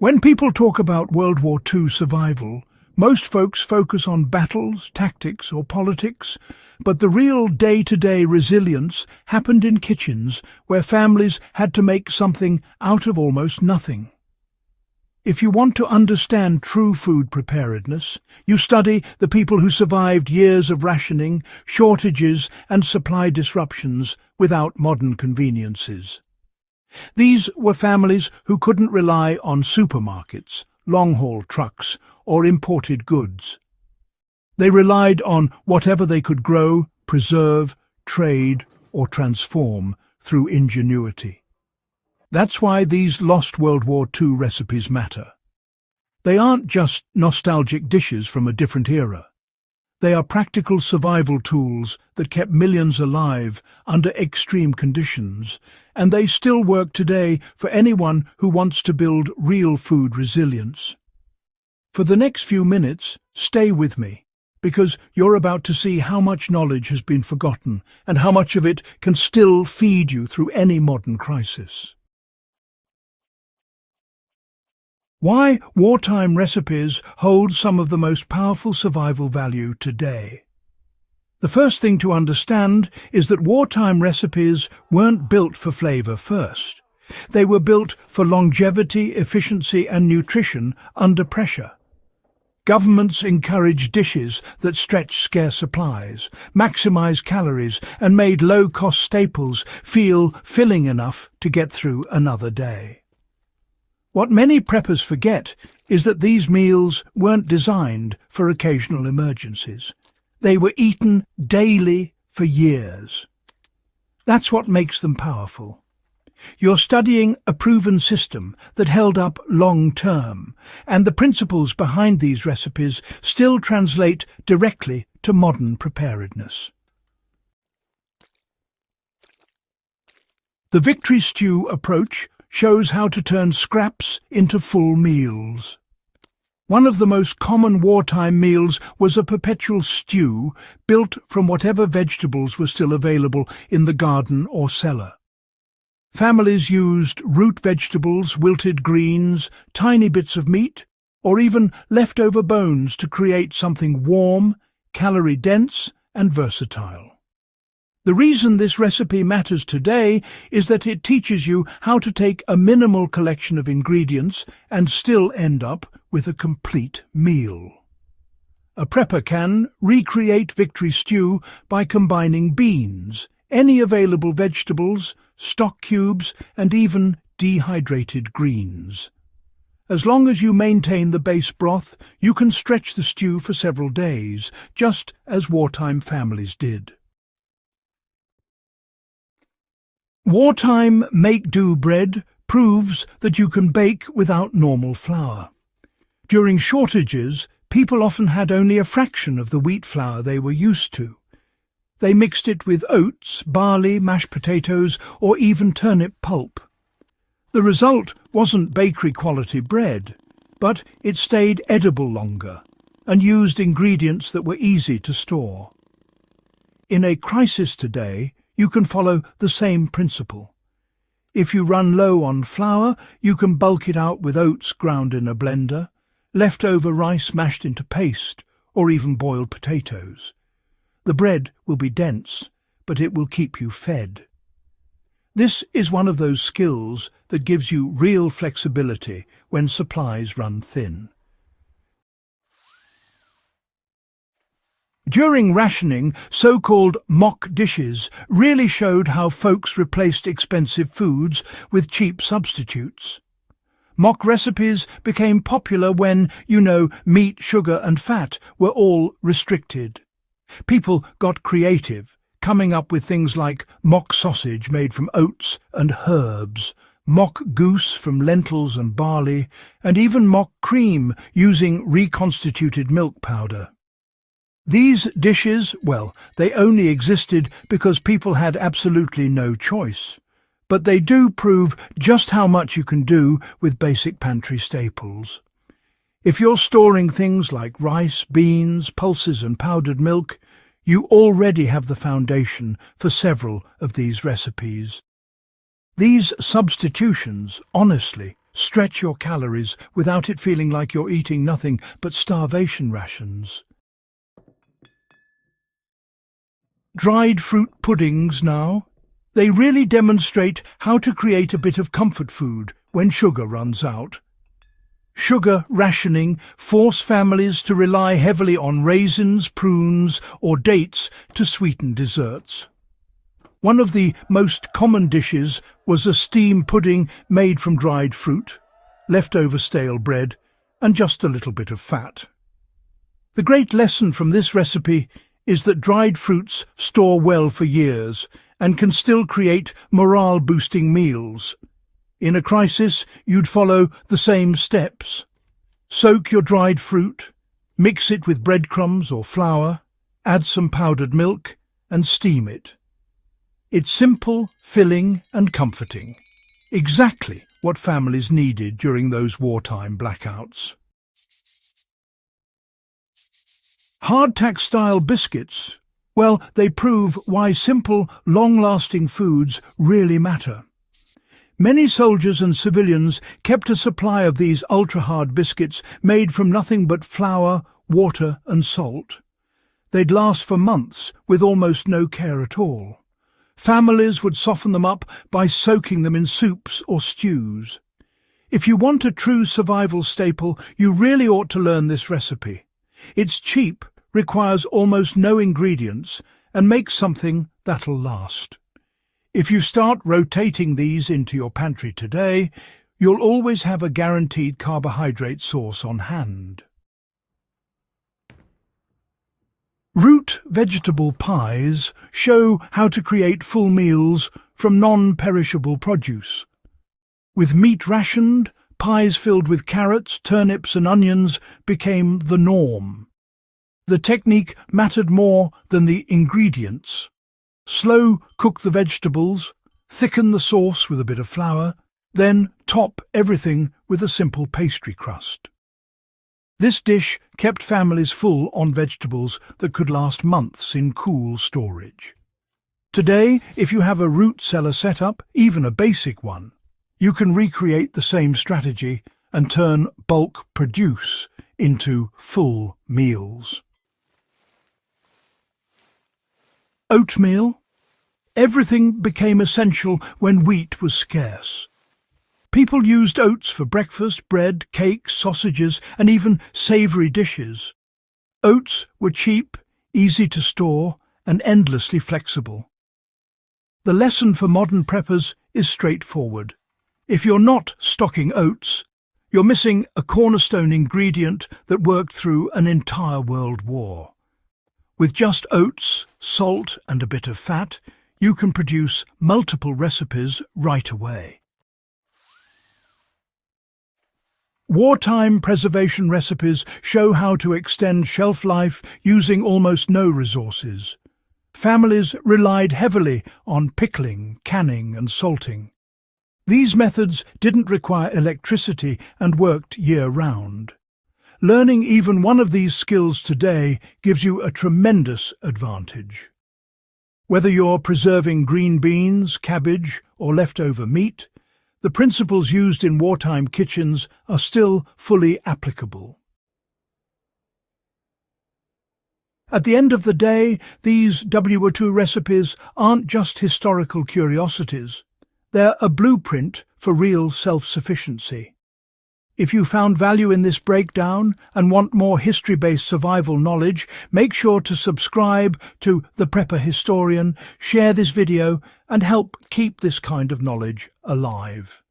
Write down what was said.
When people talk about World War II survival, most folks focus on battles, tactics, or politics, but the real day-to-day resilience happened in kitchens where families had to make something out of almost nothing. If you want to understand true food preparedness, you study the people who survived years of rationing, shortages, and supply disruptions without modern conveniences. These were families who couldn't rely on supermarkets, long-haul trucks, or imported goods. They relied on whatever they could grow, preserve, trade, or transform through ingenuity. That's why these lost World War II recipes matter. They aren't just nostalgic dishes from a different era. They are practical survival tools that kept millions alive under extreme conditions, and they still work today for anyone who wants to build real food resilience. For the next few minutes, stay with me, because you're about to see how much knowledge has been forgotten and how much of it can still feed you through any modern crisis. Why wartime recipes hold some of the most powerful survival value today. The first thing to understand is that wartime recipes weren't built for flavor first. They were built for longevity, efficiency, and nutrition under pressure. Governments encouraged dishes that stretched scarce supplies, maximized calories, and made low-cost staples feel filling enough to get through another day. What many preppers forget is that these meals weren't designed for occasional emergencies. They were eaten daily for years. That's what makes them powerful. You're studying a proven system that held up long-term, and the principles behind these recipes still translate directly to modern preparedness. The victory stew approach shows how to turn scraps into full meals. One of the most common wartime meals was a perpetual stew built from whatever vegetables were still available in the garden or cellar. Families used root vegetables, wilted greens, tiny bits of meat, or even leftover bones to create something warm, calorie-dense, and versatile. The reason this recipe matters today is that it teaches you how to take a minimal collection of ingredients and still end up with a complete meal. A prepper can recreate victory stew by combining beans, any available vegetables, stock cubes, and even dehydrated greens. As long as you maintain the base broth, you can stretch the stew for several days, just as wartime families did. Wartime make-do bread proves that you can bake without normal flour. During shortages, people often had only a fraction of the wheat flour they were used to. They mixed it with oats, barley, mashed potatoes, or even turnip pulp. The result wasn't bakery-quality bread, but it stayed edible longer and used ingredients that were easy to store. In a crisis today, you can follow the same principle. If you run low on flour, you can bulk it out with oats ground in a blender, leftover rice mashed into paste, or even boiled potatoes. The bread will be dense, but it will keep you fed. This is one of those skills that gives you real flexibility when supplies run thin. During rationing, so-called mock dishes really showed how folks replaced expensive foods with cheap substitutes. Mock recipes became popular when, meat, sugar and fat were all restricted. People got creative, coming up with things like mock sausage made from oats and herbs, mock goose from lentils and barley, and even mock cream using reconstituted milk powder. These dishes, they only existed because people had absolutely no choice. But they do prove just how much you can do with basic pantry staples. If you're storing things like rice, beans, pulses and powdered milk, you already have the foundation for several of these recipes. These substitutions, honestly, Stretch your calories without it feeling like you're eating nothing but starvation rations. Dried fruit puddings now. They really demonstrate how to create a bit of comfort food when sugar runs out. Sugar rationing force families to rely heavily on raisins, prunes, or dates to sweeten desserts. One of the most common dishes was a steam pudding made from dried fruit, leftover stale bread, and just a little bit of fat. The great lesson from this recipe is that dried fruits store well for years and can still create morale-boosting meals. In a crisis, you'd follow the same steps. Soak your dried fruit, mix it with breadcrumbs or flour, add some powdered milk, and steam it. It's simple, filling, and comforting. Exactly what families needed during those wartime blackouts. Hardtack-style biscuits. Well, they prove why simple, long-lasting foods really matter. Many soldiers and civilians kept a supply of these ultra-hard biscuits made from nothing but flour, water, and salt. They'd last for months with almost no care at all. Families would soften them up by soaking them in soups or stews. If you want a true survival staple, you really ought to learn this recipe. It's cheap, requires almost no ingredients, and makes something that'll last. If you start rotating these into your pantry today, you'll always have a guaranteed carbohydrate source on hand. Root vegetable pies show how to create full meals from non-perishable produce. With meat rationed, pies filled with carrots, turnips and onions became the norm. The technique mattered more than the ingredients. Slow cook the vegetables, thicken the sauce with a bit of flour, then top everything with a simple pastry crust. This dish kept families full on vegetables that could last months in cool storage. Today, if you have a root cellar setup, even a basic one, you can recreate the same strategy and turn bulk produce into full meals. Oatmeal. Everything became essential when wheat was scarce. People used oats for breakfast, bread, cakes, sausages, and even savoury dishes. Oats were cheap, easy to store, and endlessly flexible. The lesson for modern preppers is straightforward. If you're not stocking oats, you're missing a cornerstone ingredient that worked through an entire world war. With just oats, salt, and a bit of fat, you can produce multiple recipes right away. Wartime preservation recipes show how to extend shelf life using almost no resources. Families relied heavily on pickling, canning, and salting. These methods didn't require electricity and worked year-round. Learning even one of these skills today gives you a tremendous advantage. Whether you're preserving green beans, cabbage, or leftover meat, the principles used in wartime kitchens are still fully applicable. At the end of the day, these WWII recipes aren't just historical curiosities. They're a blueprint for real self-sufficiency. If you found value in this breakdown and want more history-based survival knowledge, make sure to subscribe to The Prepper Historian, share this video, and help keep this kind of knowledge alive.